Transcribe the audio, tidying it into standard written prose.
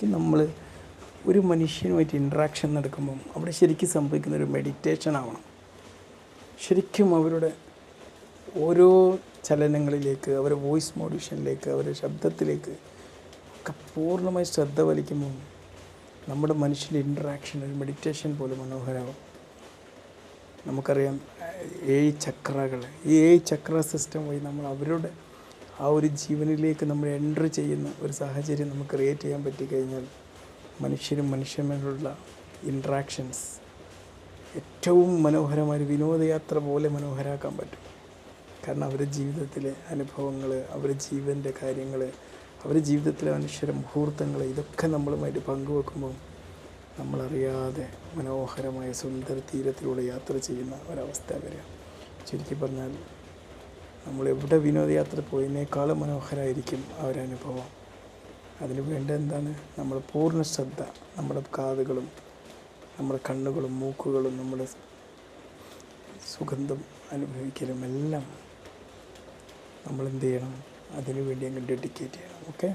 നമ്മൾ ഒരു മനുഷ്യനുമായിട്ട് ഇൻട്രാക്ഷൻ നടക്കുമ്പം അവിടെ ശരിക്കും സംഭവിക്കുന്ന ഒരു മെഡിറ്റേഷൻ ആവണം. ശരിക്കും അവരുടെ ഓരോ ചലനങ്ങളിലേക്ക്, അവരുടെ വോയിസ് മോഡുലേഷനിലേക്ക്, അവരുടെ ശബ്ദത്തിലേക്ക് ഒക്കെ പൂർണ്ണമായി ശ്രദ്ധ വലിക്കുമ്പം നമ്മുടെ മനുഷ്യൻ്റെ ഇൻട്രാക്ഷൻ ഒരു മെഡിറ്റേഷൻ പോലെ മനോഹരമാവും. നമുക്കറിയാം 7 ചക്രകൾ, ഈ 7 ചക്ര സിസ്റ്റം വഴി നമ്മൾ അവരുടെ ആ ഒരു ജീവനിലേക്ക് നമ്മൾ എൻ്റർ ചെയ്യുന്ന ഒരു സാഹചര്യം നമുക്ക് ക്രിയേറ്റ് ചെയ്യാൻ പറ്റിക്കഴിഞ്ഞാൽ മനുഷ്യരും മനുഷ്യന്മാരുള്ള ഇൻട്രാക്ഷൻസ് ഏറ്റവും മനോഹരമായ വിനോദയാത്ര പോലെ മനോഹരമാക്കാൻ പറ്റും. കാരണം അവരുടെ ജീവിതത്തിലെ അനുഭവങ്ങൾ, അവരുടെ ജീവൻ്റെ കാര്യങ്ങൾ, അവരുടെ ജീവിതത്തിലെ മനുഷ്യരുടെ മുഹൂർത്തങ്ങൾ, ഇതൊക്കെ നമ്മളുമായിട്ട് പങ്കുവെക്കുമ്പോൾ നമ്മളറിയാതെ മനോഹരമായ സുന്ദര തീരത്തിലൂടെ യാത്ര ചെയ്യുന്ന ഒരവസ്ഥ വരിക. ചുരുക്കി പറഞ്ഞാൽ നമ്മളെവിടെ വിനോദയാത്ര പോയതിനേക്കാളും മനോഹരമായിരിക്കും ആ ഒരു അനുഭവം. അതിന് വേണ്ട എന്താണ്? നമ്മൾ പൂർണ്ണ ശ്രദ്ധ, നമ്മുടെ കാതുകളും നമ്മുടെ കണ്ണുകളും മൂക്കുകളും നമ്മുടെ സുഗന്ധം അനുഭവിക്കലും എല്ലാം നമ്മളെന്ത് ചെയ്യണം? അതിനു വേണ്ടി അങ്ങ് ഡെഡിക്കേറ്റ് ചെയ്യണം. ഓക്കെ.